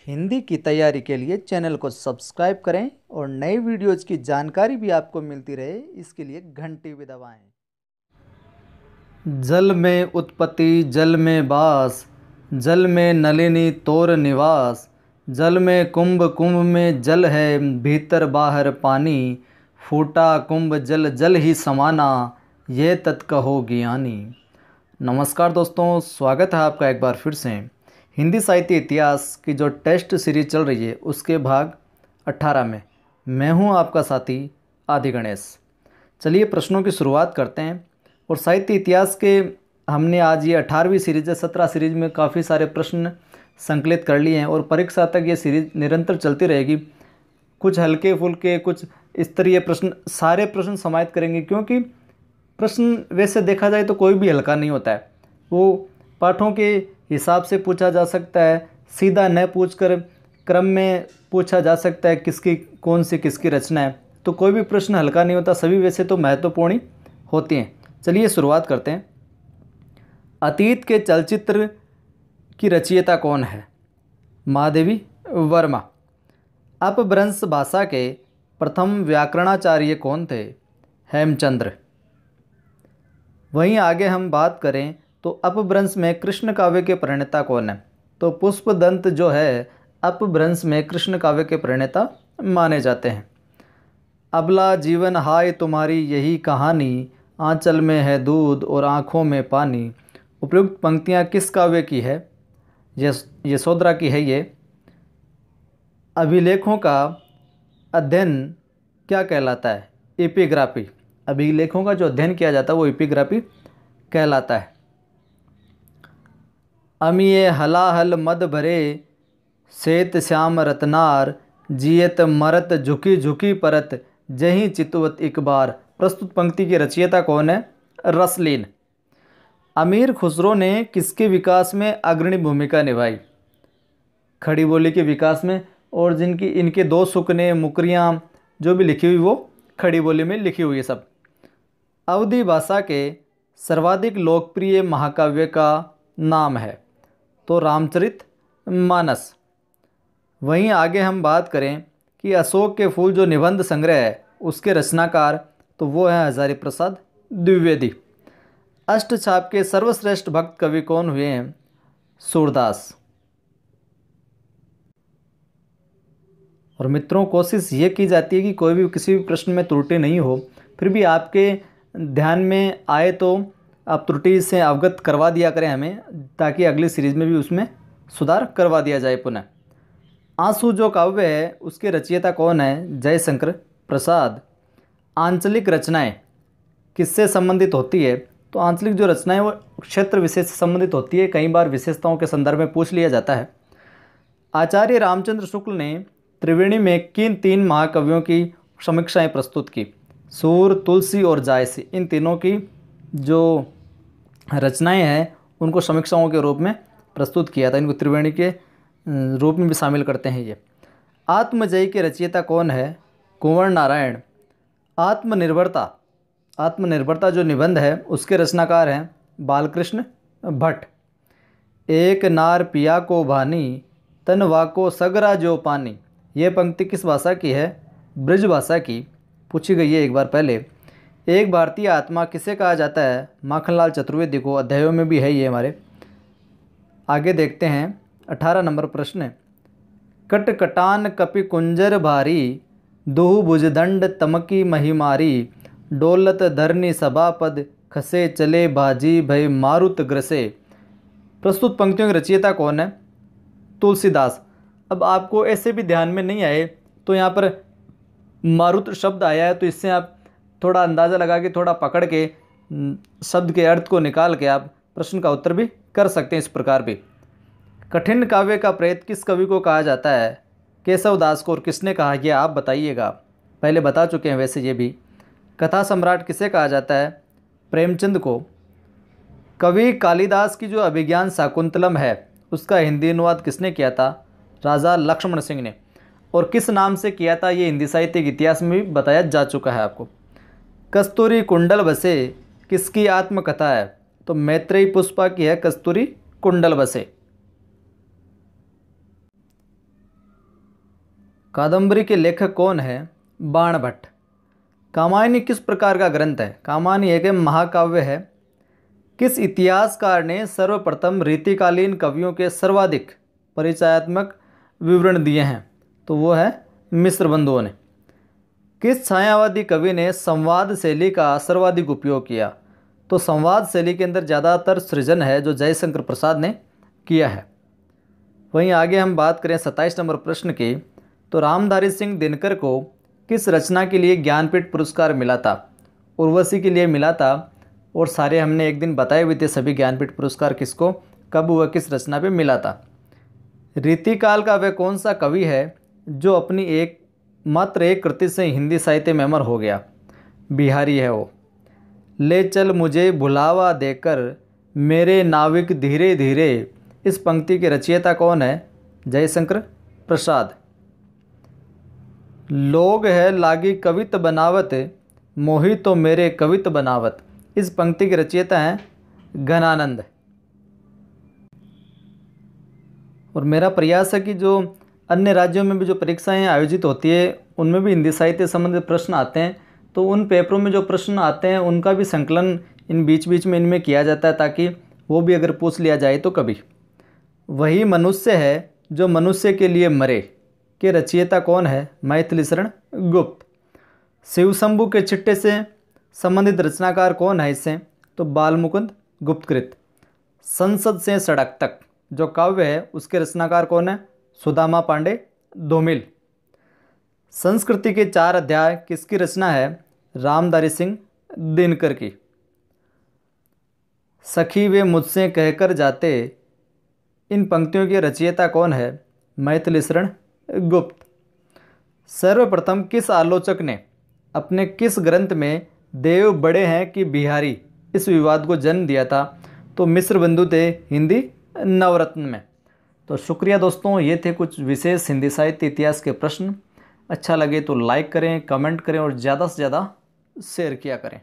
हिंदी की तैयारी के लिए चैनल को सब्सक्राइब करें और नई वीडियोज़ की जानकारी भी आपको मिलती रहे, इसके लिए घंटी भी दबाएं। जल में उत्पत्ति जल में बास, जल में नलिनी तोर निवास, जल में कुंभ कुंभ में जल है, भीतर बाहर पानी, फूटा कुंभ जल जल ही समाना, ये तत् कहो ज्ञानी। नमस्कार दोस्तों, स्वागत है आपका एक बार फिर से हिंदी साहित्य इतिहास की जो टेस्ट सीरीज चल रही है उसके भाग 18 में। मैं हूं आपका साथी आदि गणेश। चलिए प्रश्नों की शुरुआत करते हैं। और साहित्य इतिहास के हमने आज ये 18वीं सीरीज है। 17 सीरीज में काफ़ी सारे प्रश्न संकलित कर लिए हैं और परीक्षा तक ये सीरीज निरंतर चलती रहेगी। कुछ हल्के फुल्के, कुछ स्तरीय प्रश्न, सारे प्रश्न समाहित करेंगे, क्योंकि प्रश्न वैसे देखा जाए तो कोई भी हल्का नहीं होता है। वो पाठों के हिसाब से पूछा जा सकता है, सीधा न पूछकर क्रम में पूछा जा सकता है किसकी कौन सी किसकी रचना है। तो कोई भी प्रश्न हल्का नहीं होता, सभी वैसे तो महत्वपूर्ण ही होती हैं। चलिए शुरुआत करते हैं। अतीत के चलचित्र की रचयिता कौन है? महादेवी वर्मा। अपभ्रंश भाषा के प्रथम व्याकरणाचार्य कौन थे? हेमचंद्र। वहीं आगे हम बात करें तो अपभ्रंश में कृष्ण काव्य के प्रणेता कौन है? तो पुष्पदंत जो है अपभ्रंश में कृष्ण काव्य के प्रणेता माने जाते हैं। अबला जीवन हाय तुम्हारी यही कहानी, आंचल में है दूध और आँखों में पानी। उपयुक्त पंक्तियाँ किस काव्य की है? यशोधरा की है ये। अभिलेखों का अध्ययन क्या कहलाता है? एपिग्राफी। अभिलेखों का जो अध्ययन किया जाता है वो एपिग्राफी कहलाता है। अमिये हलाहल मद भरे, श्वेत श्याम रत्नार, जियत मरत झुकी झुकी परत, जहीं चितवत एक बार। प्रस्तुत पंक्ति की रचयिता कौन है? रसलीन। अमीर खुसरो ने किसके विकास में अग्रणी भूमिका निभाई? खड़ी बोली के विकास में। और जिनकी इनके दो सुकने मुकरियाँ जो भी लिखी हुई वो खड़ी बोली में लिखी हुई है सब। अवधी भाषा के सर्वाधिक लोकप्रिय महाकाव्य का नाम है? तो रामचरित मानस। वहीं आगे हम बात करें कि अशोक के फूल जो निबंध संग्रह है उसके रचनाकार, तो वो है हजारी प्रसाद द्विवेदी। अष्टछाप के सर्वश्रेष्ठ भक्त कवि कौन हुए हैं? सूरदास। और मित्रों, कोशिश ये की जाती है कि कोई भी किसी भी प्रश्न में त्रुटि नहीं हो, फिर भी आपके ध्यान में आए तो आप त्रुटि से अवगत करवा दिया करें हमें, ताकि अगली सीरीज में भी उसमें सुधार करवा दिया जाए पुनः। आंसू जो काव्य है उसके रचयिता कौन है? जयशंकर प्रसाद। आंचलिक रचनाएं किससे संबंधित होती है? तो आंचलिक जो रचनाएं वो क्षेत्र विशेष से संबंधित होती है, कई बार विशेषताओं के संदर्भ में पूछ लिया जाता है। आचार्य रामचंद्र शुक्ल ने त्रिवेणी में किन तीन महाकवियों की समीक्षाएं प्रस्तुत की? सूर, तुलसी और जायसी। इन तीनों की जो रचनाएं हैं उनको समीक्षाओं के रूप में प्रस्तुत किया था। इनको त्रिवेणी के रूप में भी शामिल करते हैं ये। आत्मजयी के रचयिता कौन है? कुंवर नारायण। आत्मनिर्भरता, आत्मनिर्भरता जो निबंध है उसके रचनाकार हैं बालकृष्ण भट्ट। एक नार पिया को भानी, तन वाको सगरा जो पानी। ये पंक्ति किस भाषा की है? ब्रज भाषा की। पूछी गई है एक बार पहले। एक भारतीय आत्मा किसे कहा जाता है? माखनलाल चतुर्वेदी को। अध्यायों में भी है ये हमारे। आगे देखते हैं 18 नंबर प्रश्न। कट कटान कपि कुंजर भारी, दुहु भुजदंड तमकी महिमारी, डोलत धरनी सभापद, खसे चले बाजी भय मारुत ग्रसे। प्रस्तुत पंक्तियों की रचयिता कौन है? तुलसीदास। अब आपको ऐसे भी ध्यान में नहीं आए तो यहाँ पर मारुत शब्द आया है, तो इससे आप थोड़ा अंदाज़ा लगा के, थोड़ा पकड़ के शब्द के अर्थ को निकाल के आप प्रश्न का उत्तर भी कर सकते हैं। इस प्रकार भी कठिन काव्य का प्रेत किस कवि को कहा जाता है? केशव दास को। और किसने कहा यह आप बताइएगा, पहले बता चुके हैं वैसे ये भी। कथा सम्राट किसे कहा जाता है? प्रेमचंद को। कवि कालिदास की जो अभिज्ञान शाकुंतलम है उसका हिंदी अनुवाद किसने किया था? राजा लक्ष्मण सिंह ने। और किस नाम से किया था ये हिंदी साहित्य के इतिहास में भी बताया जा चुका है आपको। कस्तूरी कुंडल बसे किसकी आत्मकथा है? तो मैत्रेयी पुष्पा की है कस्तूरी कुंडल बसे। कादंबरी के लेखक कौन है? बाणभट्ट। कामायनी किस प्रकार का ग्रंथ है? कामायनी एक महाकाव्य है। किस इतिहासकार ने सर्वप्रथम रीतिकालीन कवियों के सर्वाधिक परिचयात्मक विवरण दिए हैं? तो वो है मिस्र बंधुओं ने। किस छायावादी कवि ने संवाद शैली का सर्वाधिक उपयोग किया? तो संवाद शैली के अंदर ज़्यादातर सृजन है जो जयशंकर प्रसाद ने किया है। वहीं आगे हम बात करें 27 नंबर प्रश्न की, तो रामधारी सिंह दिनकर को किस रचना के लिए ज्ञानपीठ पुरस्कार मिला था? उर्वशी के लिए मिला था। और सारे हमने एक दिन बताए हुए थे सभी ज्ञानपीठ पुरस्कार किसको, कब हुआ, किस रचना पे मिला था। रीतिकाल का वह कौन सा कवि है जो अपनी मात्र एक कृति से हिंदी साहित्य में अमर हो गया? बिहारी है वो। ले चल मुझे भुलावा देकर मेरे नाविक धीरे धीरे, इस पंक्ति के रचयिता कौन है? जयशंकर प्रसाद। लोग है लागी कवित बनावत, मोहि तो मेरे कवित बनावत, इस पंक्ति के रचयिता हैं घनानंद। और मेरा प्रयास है कि जो अन्य राज्यों में भी जो परीक्षाएं आयोजित होती है उनमें भी हिंदी साहित्य संबंधित प्रश्न आते हैं, तो उन पेपरों में जो प्रश्न आते हैं उनका भी संकलन इन बीच बीच में इनमें किया जाता है, ताकि वो भी अगर पूछ लिया जाए तो कभी। वही मनुष्य है जो मनुष्य के लिए मरे के रचयिता कौन है? मैथिली शरण गुप्त। शिवशंभु के चिट्टे से संबंधित रचनाकार कौन है इससे? तो बालमुकुंद गुप्तकृत। संसद से सड़क तक जो काव्य है उसके रचनाकार कौन है? सुदामा पांडे धूमिल। संस्कृति के 4 अध्याय किसकी रचना है? रामधारी सिंह दिनकर की। सखी वे मुझसे कहकर जाते, इन पंक्तियों के रचयिता कौन है? मैथिली शरण गुप्त। सर्वप्रथम किस आलोचक ने अपने किस ग्रंथ में देव बड़े हैं कि बिहारी, इस विवाद को जन्म दिया था? तो मिस्र बंधु थे हिंदी नवरत्न में। तो शुक्रिया दोस्तों, ये थे कुछ विशेष हिंदी साहित्य इतिहास के प्रश्न। अच्छा लगे तो लाइक करें, कमेंट करें और ज़्यादा से ज़्यादा शेयर किया करें।